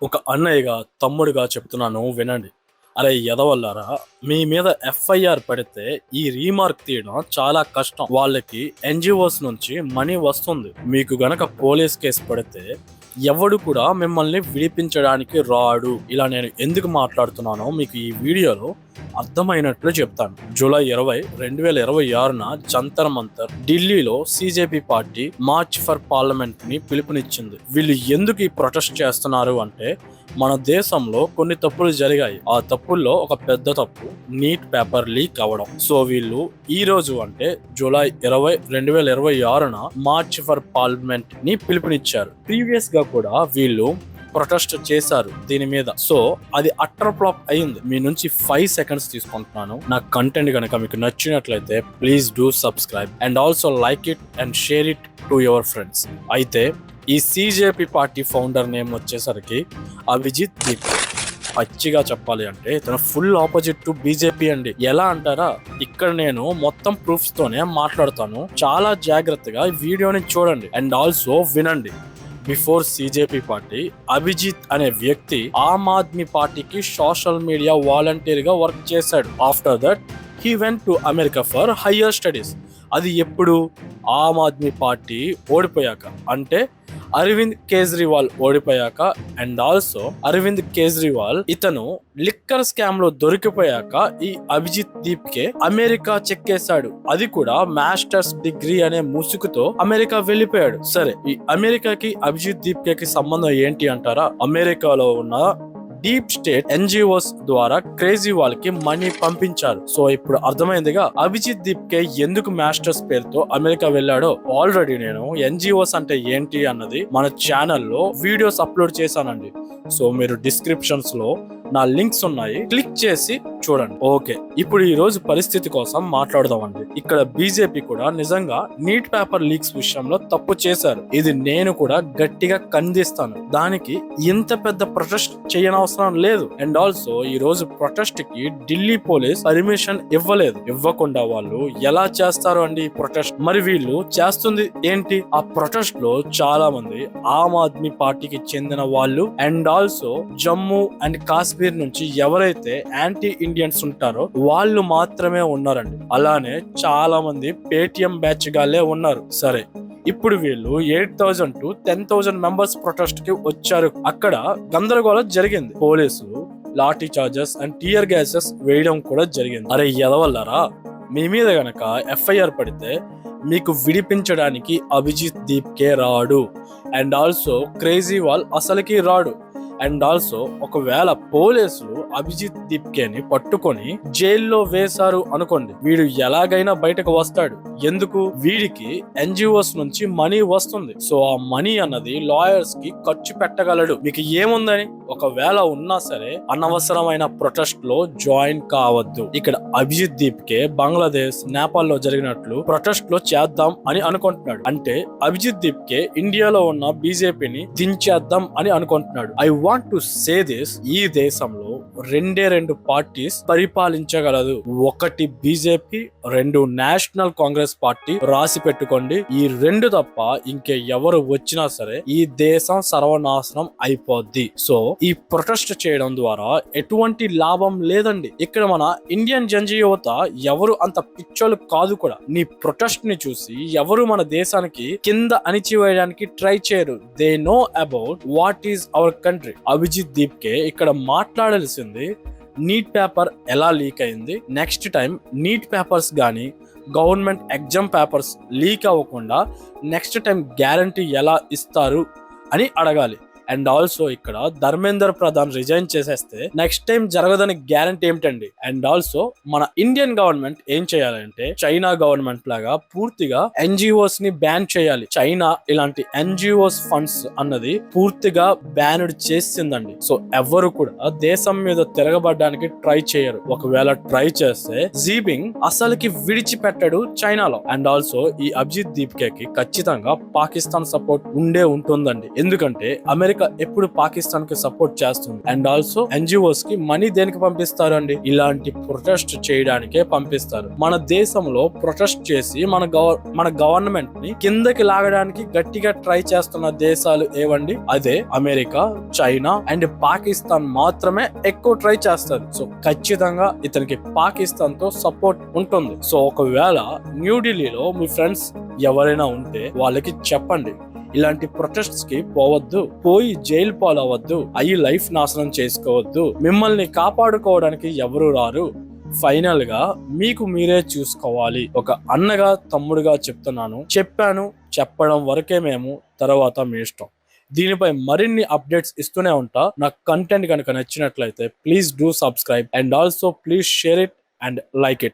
ఒక అన్నయ్యగా, తమ్ముడిగా చెప్తున్నాను వినండి. అరే ఎదవల్లారా! మీ మీద ఎఫ్ఐఆర్ పడితే ఈ రీమార్క్ తీయడం చాలా కష్టం. వాళ్ళకి ఎన్‌జీఓస్ నుంచి మనీ వస్తుంది. మీకు గనక పోలీస్ కేస్ పడితే ఎవడు కూడా మిమ్మల్ని విడిపించడానికి రాడు. ఇలా నేను ఎందుకు మాట్లాడుతున్నానో మీకు ఈ వీడియోలో అర్థమైనట్లు చెప్తాను. జూలై 20, 2026న జంతర్ మంతర్ ఢిల్లీలో CJP party March for parliament ని పిలుపునిచ్చింది. వీళ్ళు ఎందుకు ఈ ప్రొటెస్ట్ చేస్తున్నారు అంటే మన దేశంలో కొన్ని తప్పులు జరిగాయి. ఆ తప్పుల్లో ఒక పెద్ద తప్పు నీట్ పేపర్ లీక్ అవ్వడం. సో వీళ్ళు ఈ రోజు అంటే జూలై 20, 2026న మార్చ్ ఫర్ పార్లమెంట్ ని పిలుపునిచ్చారు. ప్రీవియస్ గా కూడా వీళ్ళు ప్రొటెస్ట్ చేశారు దీని మీద. సో అది అట్టర్ ఫ్లాప్ అయింది. మీ నుంచి 5 సెకండ్స్ తీసుకుంటున్నాను. నా కంటెంట్ కనుక మీకు నచ్చినట్లయితే please do subscribe and also like it and share it to your friends. అయితే ఈ సీజేపీ పార్టీ ఫౌండర్ నేమ్ వచ్చేసరికి అభిజిత్ దీప్. పచ్చిగా చెప్పాలి అంటే తన ఫుల్ ఆపోజిట్ టు బీజేపీ అండి. ఎలా అంటారా, ఇక్కడ నేను మొత్తం ప్రూఫ్స్ తోనే మాట్లాడతాను. చాలా జాగ్రత్తగా ఈ వీడియోని చూడండి అండ్ ఆల్సో వినండి. బిఫోర్ సీజేపీ పార్టీ అభిజిత్ అనే వ్యక్తి ఆమ్ ఆద్మీ పార్టీకి సోషల్ మీడియా వాలంటీర్ గా వర్క్ చేశాడు. After that he went to America for higher studies. అది ఎప్పుడు? ఆమ్ ఆద్మీ పార్టీ ఓడిపోయాక, అంటే అరవింద్ కేజ్రీవాల్ ఓడిపోయాక అండ్ ఆల్సో అరవింద్ కేజ్రీవాల్ ఇతను లిక్కర్ స్కామ్ లో దొరికిపోయాక ఈ అభిజిత్ దీప్ కే అమెరికా చెక్కేశాడు. అది కూడా మాస్టర్స్ డిగ్రీ అనే ముసుగుతో అమెరికా వెళ్ళిపోయాడు. సరే, ఈ అమెరికాకి అభిజిత్ దీప్ కి సంబంధం ఏంటి అంటారా? అమెరికాలో ఉన్న డీప్ స్టేట్ ఎన్జిఓస్ ద్వారా కేజ్రీవాల్ కి మనీ పంపించారు. సో ఇప్పుడు అర్థమైందిగా అభిజిత్ దీప్ కే ఎందుకు మాస్టర్స్ పేరుతో అమెరికా వెళ్ళాడో. ఆల్రెడీ నేను ఎన్జిఓస్ అంటే ఏంటి అన్నది మన ఛానల్లో వీడియోస్ అప్లోడ్ చేశానండి. సో మీరు డిస్క్రిప్షన్స్ లో నా లింక్స్ ఉన్నాయి, క్లిక్ చేసి చూడండి. ఓకే, ఇప్పుడు ఈ రోజు పరిస్థితి కోసం మాట్లాడదామండి. ఇక్కడ బీజేపీ కూడా నిజంగా నీట్ పేపర్ లీక్స్ విషయంలో తప్పు చేశారు. ఇది నేను కూడా గట్టిగా ఖండిస్తాను. దానికి ఇంత పెద్ద ప్రొటెస్ట్ చేయనవసరం లేదు. అండ్ ఆల్సో ఈ రోజు ప్రొటెస్ట్ కి ఢిల్లీ పోలీస్ పర్మిషన్ ఇవ్వలేదు. ఇవ్వకుండా వాళ్ళు ఎలా చేస్తారు అండి ఈ ప్రొటెస్ట్? మరి వీళ్ళు చేస్తుంది ఏంటి? ఆ ప్రొటెస్ట్ లో చాలా మంది ఆమ్ ఆద్మీ పార్టీకి చెందిన వాళ్ళు and also Jammu and Kashmir నుంచి ఎవరైతే యాంటీ ఇండియన్స్ ఉంటారో వాళ్ళు మాత్రమే ఉన్నారండి. అలానే చాలా మంది పేటిఎం బ్యాచ్ గాలే ఉన్నారు. సరే, ఇప్పుడు వీళ్ళు 8,000 to 10,000 మెంబర్స్ ప్రొటెస్ట్ కి వచ్చారు. అక్కడ గందరగోళం జరిగింది. పోలీసులు lathi charges and tear gases వేయడం కూడా జరిగింది. అరే ఎదవల్లారా, మీ మీద గనక ఎఫ్ఐఆర్ పడితే మీకు విడిపించడానికి అభిజిత్ దీప్ కే రాడు అండ్ ఆల్సో కేజ్రీవాల్ అసలుకి రాడు. అండ్ ఆల్సో ఒకవేళ పోలీసులు అభిజిత్ దీప్ ని పట్టుకొని జైల్లో వేశారు అనుకోండి, వీడు ఎలాగైనా బయటకు వస్తాడు. ఎందుకు? వీడికి ఎన్జిఓస్ నుంచి మనీ వస్తుంది. సో ఆ మనీ అన్నది లాయర్స్ కి ఖర్చు పెట్టగలడు. మీకు ఏముందని? ఒకవేళ ఉన్నా సరే అనవసరమైన ప్రొటెస్ట్ లో జాయిన్ కావద్దు. ఇక్కడ అభిజిత్ దీప్ కే బంగ్లాదేశ్, నేపాల్ లో జరిగినట్లు ప్రొటెస్ట్ లో చేద్దాం అని అనుకుంటున్నాడు. అంటే అభిజిత్ దీప్ కే ఇండియాలో ఉన్న బీజేపీని దించేద్దాం అని అనుకుంటున్నాడు. I want to say this, ఈ దేశంలో రెండు పార్టీస్ పరిపాలించగలదు. ఒకటి బీజేపీ, రెండు నేషనల్ కాంగ్రెస్ పార్టీ. రాసి పెట్టుకోండి. ఈ రెండు తప్ప ఇంకే ఎవరు వచ్చినా సరే ఈ దేశం సర్వనాశనం అయిపోద్ది. సో ఈ ప్రొటెస్ట్ చేయడం ద్వారా ఎటువంటి లాభం లేదండి. ఇక్కడ మన ఇండియన్ యువత ఎవరు అంత పిచ్చోలు కాదు కూడా. నీ ప్రొటెస్ట్ ని చూసి ఎవరు మన దేశానికి కింద అణిచివేయడానికి ట్రై చేయరు. They know about what is our country. Abhijit Deep కే ఇక్కడ మాట్లాడాల్సింది నీట్ పేపర్ ఎలా లీక్ అయింది, నెక్స్ట్ టైం నీట్ పేపర్స్ గానీ గవర్నమెంట్ ఎగ్జామ్ పేపర్స్ లీక్ అవ్వకుండా నెక్స్ట్ టైం గ్యారంటీ ఎలా ఇస్తారు అని అడగాలి. అండ్ ఆల్సో ఇక్కడ ధర్మేంద్ర ప్రధాన్ రిజైన్ చేసేస్తే నెక్స్ట్ టైం జరగదని గ్యారంటీ ఏమిటండి? అండ్ ఆల్సో మన ఇండియన్ గవర్నమెంట్ ఏం చేయాలంటే చైనా గవర్నమెంట్ లాగా పూర్తిగా ఎన్జిఓస్ ని బ్యాన్ చేయాలి. చైనా ఇలాంటి ఎన్జిఓస్ ఫండ్స్ అన్నది పూర్తిగా బ్యాన్డ్ చేసిందండి. సో ఎవరు కూడా దేశం మీద తిరగబడడానికి ట్రై చేయరు. ఒకవేళ ట్రై చేస్తే జీబింగ్ అసలుకి విడిచిపెట్టాడు చైనాలో. అండ్ ఆల్సో ఈ అభిజిత్ దీప్ కి ఖచ్చితంగా పాకిస్తాన్ సపోర్ట్ ఉండే ఉంటుందండి. ఎందుకంటే అమెరికా అమెరికా ఎప్పుడు పాకిస్తాన్ కి సపోర్ట్ చేస్తుంది? అండ్ ఆల్సో ఎన్జిఓస్ కి మనీ దేనికి పంపిస్తారు అండి? ఇలాంటి ప్రొటెస్ట్ చేయడానికే పంపిస్తారు. మన దేశంలో ప్రొటెస్ట్ చేసి మన గవర్నమెంట్ ని కిందకి లాగడానికి గట్టిగా ట్రై చేస్తున్న దేశాలు ఏవండి? అదే అమెరికా, చైనా అండ్ పాకిస్తాన్ మాత్రమే ఎక్కువ ట్రై చేస్తారు. సో ఖచ్చితంగా ఇతనికి పాకిస్తాన్ తో సపోర్ట్ ఉంటుంది. సో ఒకవేళ న్యూఢిల్లీలో మీ ఫ్రెండ్స్ ఎవరైనా ఉంటే వాళ్ళకి చెప్పండి, ఇలాంటి ప్రొటెస్ట్స్ కి పోవద్దు, పోయి జైలు పాలవద్దు, అయ్యి లైఫ్ నాశనం చేసుకోవద్దు, మిమ్మల్ని కాపాడుకోవడానికి ఎవరు రారు, ఫైనల్ గా మీకు మీరే చూసుకోవాలి. ఒక అన్నగా తమ్ముడుగా చెప్తున్నాను, చెప్పడం వరకే మేము, తర్వాత మీ ఇష్టం. దీనిపై మరిన్ని అప్డేట్స్ ఇస్తూనే ఉంటా. నాకు కంటెంట్ కనుక నచ్చినట్లయితే please do subscribe and also please share it and like it.